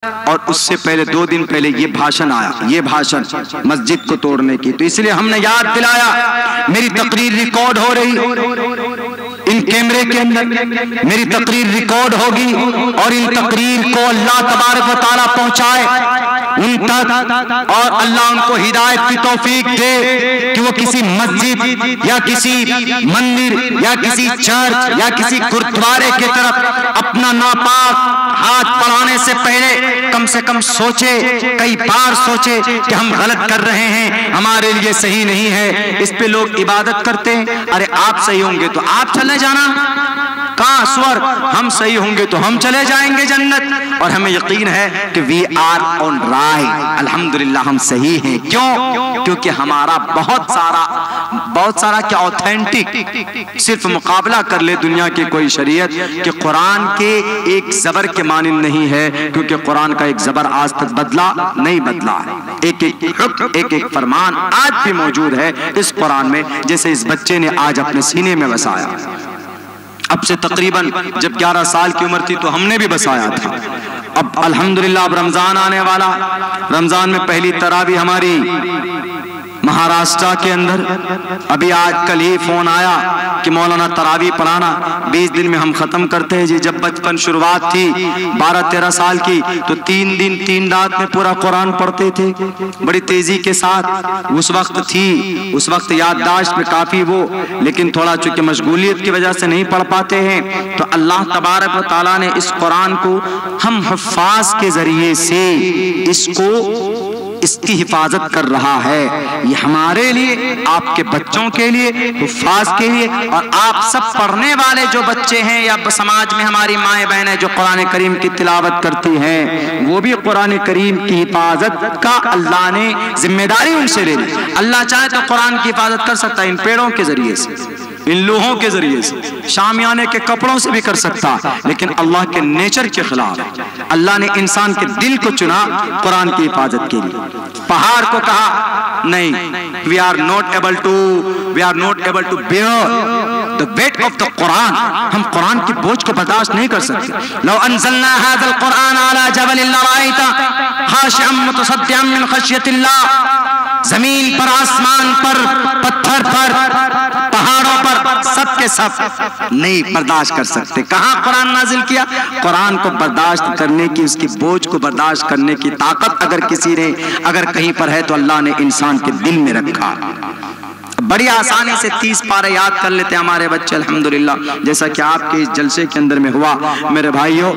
और उससे पहले 2 दिन पहले ये भाषण आया, ये भाषण मस्जिद को तोड़ने की। तो इसलिए हमने याद दिलाया, मेरी तकरीर रिकॉर्ड हो रही इन कैमरे के अंदर, मेरी तकरीर रिकॉर्ड होगी और इन तकरीर को अल्लाह तबारक व तआला पहुंचाए उन तक, और अल्लाह उनको हिदायत की तौफीक दे कि वो किसी मस्जिद या किसी मंदिर या किसी चर्च या किसी गुरुद्वारे की तरफ अपना नापाक हाथ बढ़ाने से पहले कम से कम सोचे, कई बार सोचे कि हम गलत कर रहे हैं, हमारे लिए सही नहीं है। इस पे लोग इबादत करते हैं, अरे आप सही होंगे तो आप चले जाना, कहां स्वर्ग, हम सही होंगे तो हम चले जाएंगे जन्नत। और हमें यकीन है कि वी आर ऑन राइट, अल्हम्दुलिल्लाह हम सही हैं। क्यों? क्योंकि हमारा बहुत सारा क्या ऑथेंटिक सिर्फ मुकाबला कर ले दुनिया की कोई शरीयत कि कुरान के एक जबर के मानिंद नहीं है, क्योंकि कुरान का एक जबर आज तक बदला नहीं बदला है। एक एक हुक्म, एक एक फरमान आज भी मौजूद है इस कुरान में, जैसे इस बच्चे ने आज अपने सीने में बसाया। अब से तकरीबन जब 11 साल की उम्र थी तो हमने भी बसाया था। अब अल्हम्दुलिल्लाह अब रमजान आने वाला, रमजान में पहली तरावी हमारी महाराष्ट्र के अंदर, अभी आज कल ही फोन आया कि मौलाना तरावी पढ़ाना 20 दिन में हम खत्म करते हैं जी। जब बचपन शुरुआत थी 12-13 साल की तो 3 दिन 3 रात में पूरा कुरान पढ़ते थे बड़ी तेजी के साथ। उस वक्त थी, उस वक्त याददाश्त में काफी वो, लेकिन थोड़ा चूंकि मशगूलियत की वजह से नहीं पढ़ पाते हैं। तो अल्लाह तबारक व तआला ने इस कुरान को हम हुफ्फाज के जरिए से इसकी हिफाजत कर रहा है। ये हमारे लिए, आपके बच्चों के लिए, हुफ्फाज के लिए, और आप सब पढ़ने वाले जो बच्चे हैं या समाज में हमारी माएँ बहनें जो कुरान करीम की तिलावत करती हैं, वो भी कुरान करीम की हिफाजत का अल्लाह ने जिम्मेदारी उनसे ले ली। अल्लाह चाहे तो कुरान की हिफाजत कर सकता है इन पेड़ों के जरिए से, इन लोहों के जरिए से, शामियाने के कपड़ों से भी कर सकता, लेकिन अल्लाह के नेचर के खिलाफ अल्लाह ने इंसान के दिल को चुना कुरान की हिफाजत के लिए। पहाड़ को कहा नहीं, we are not able to bear the weight of the Quran, हम कुरान की बोझ को बर्दाश्त नहीं कर सकते। लो अंज़लना हाज़ल कुरान अला जबलिन लरअयता खाशिअम मुतसद्दिअम मिन खश्यतिल्लाह, जमीन पर, आसमान पर, पत्थर पर, पहाड़ों पर, सब के सब नहीं बर्दाश्त कर सकते। कहां कुरान नाजिल किया? कुरान को बर्दाश्त करने की, उसकी बोझ को बर्दाश्त करने की ताकत अगर किसी ने, अगर कहीं पर है तो अल्लाह ने इंसान के दिल में रखा। बड़ी आसानी से 30 पारे याद कर लेते हमारे बच्चे अल्हम्दुलिल्लाह, जैसा कि आपके इस जलसे के अंदर में हुआ। मेरे भाइयों,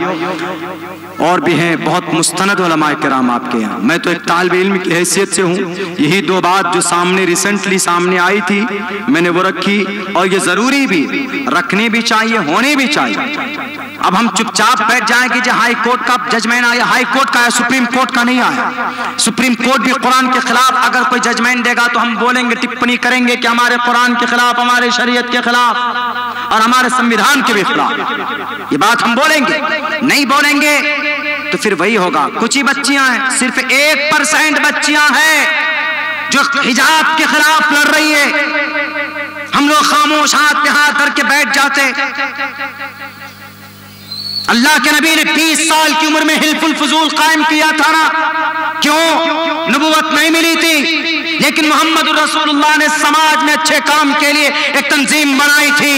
और भी हैं बहुत मुस्तनद उलमाए किराम आपके यहाँ। मैं तो एक तालिब इल्म की हैसियत से हूँ, यही 2 बात जो सामने रिसेंटली सामने आई थी मैंने वो रखी, और ये जरूरी भी, रखनी भी चाहिए, होनी भी चाहिए। अब हम चुपचाप बैठ जाएंगे कि हाई कोर्ट का जजमेंट आया, हाई कोर्ट का आया, सुप्रीम कोर्ट का नहीं आया। सुप्रीम कोर्ट भी कुरान के खिलाफ अगर कोई जजमेंट देगा तो हम बोलेंगे, टिप्पणी करेंगे कि हमारे कुरान के खिलाफ, हमारे शरीयत के खिलाफ और हमारे संविधान के भी खिलाफ, ये बात हम बोलेंगे। नहीं बोलेंगे तो फिर वही होगा। कुछ ही बच्चियां हैं, सिर्फ 1% बच्चियां हैं जो हिजाब के खिलाफ लड़ रही है। हम लोग खामोश हाथ पे हाथ धर के बैठ जाते। अल्लाह के नबी ने 20 साल की उम्र में हिल्फुल फुजूल कायम किया था ना, क्यों? नबुवत नहीं मिली थी, लेकिन मोहम्मद रसूलुल्लाह ने समाज में अच्छे काम के लिए एक तंजीम बनाई थी।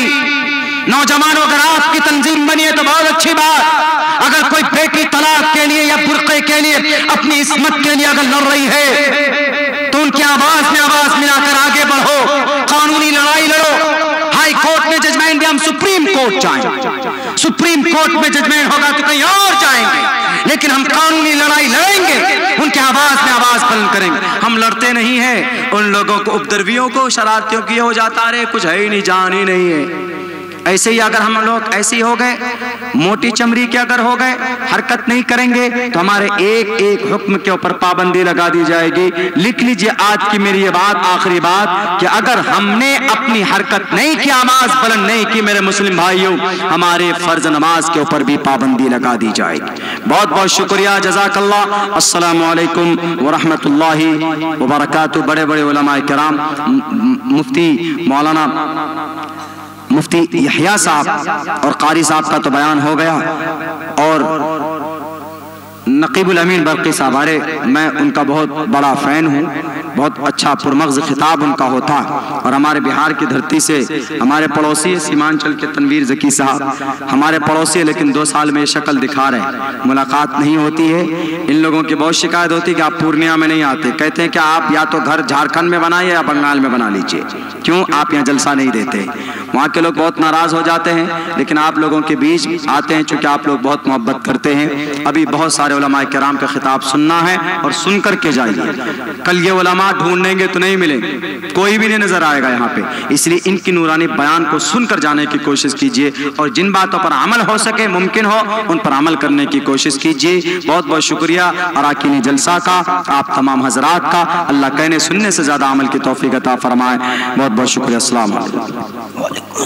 नौजवानों, अगर आपकी तंजीम बनी है तो बहुत अच्छी बात। अगर कोई बेटी तलाक के लिए या बुर्के के लिए, अपनी इस्मत के लिए अगर लड़ रही है तो उनकी आवाज में आवाज मिलाकर आगे बढ़ो, कानूनी लड़ाई लड़ो। हाई कोर्ट में जजमेंट दिया, हम सुप्रीम कोर्ट जाएंगे, सुप्रीम कोर्ट में जजमेंट होगा तो कहीं और जाएंगे, लेकिन हम कानूनी लड़ाई लड़ेंगे, उनकी आवाज में आवाज बुलंद करेंगे। हम लड़ते नहीं हैं उन लोगों को, उपद्रवियों को, शरारतियों की हो जाता है, कुछ है ही नहीं, जान ही नहीं है। ऐसे ही अगर हम लोग ऐसे ही हो गए, मोटी चमड़ी के अगर हो गए, हरकत नहीं करेंगे तो हमारे एक एक हुक्म के ऊपर पाबंदी लगा दी जाएगी। लिख लीजिए आज की मेरी ये बात, आखिरी बात, कि अगर हमने अपनी हरकत नहीं की, आवाज बुलंद नहीं की, मेरे मुस्लिम भाइयों, हमारे फर्ज नमाज के ऊपर भी पाबंदी लगा दी जाएगी। बहुत बहुत शुक्रिया, जज़ाकल्लाह। अस्सलामु अलैकुम व रहमतुल्लाहि व बरकातुहू। बड़े बड़े उलमाए किराम, मुफ्ती मौलाना मुफ्ती यहया साहब और कारी साहब का तो बयान हो गया, और नकीबुल अमीन बरकी साहब, अरे मैं उनका बहुत बड़ा फ़ैन हूँ, बहुत अच्छा पुरमग़्ज़ खिताब उनका होता है। और हमारे बिहार की धरती से हमारे पड़ोसी सीमांचल के तनवीर ज़की साहब हमारे पड़ोसी, लेकिन 2 साल में ये शक्ल दिखा रहे, मुलाकात नहीं होती है। इन लोगों की बहुत शिकायत होती है कि आप पूर्णिया में नहीं आते। कहते हैं कि आप या तो घर झारखंड में बनाइए या बंगाल में बना लीजिए, क्यों आप यहाँ जलसा नहीं देते। वहाँ के लोग बहुत नाराज़ हो जाते हैं, लेकिन आप लोगों के बीच आते हैं चूँकि आप लोग बहुत मोहब्बत करते हैं। अभी बहुत सारे उलमाए किराम का खिताब सुनना है और सुन कर के जाइए। कल ये उलमा ढूंढेंगे तो नहीं मिलेंगे, कोई भी नहीं नजर आएगा यहाँ पे। इसलिए इनकी नूरानी बयान को सुनकर जाने की कोशिश कीजिए और जिन बातों पर अमल हो सके, मुमकिन हो, उन पर अमल करने की कोशिश कीजिए। बहुत बहुत शुक्रिया अराकीनी जलसा का, आप तमाम हजरात का। अल्लाह कहने सुनने से ज्यादा अमल की तौफीक अता फरमाए। बहुत बहुत शुक्रिया। अस्सलाम वालेकुम।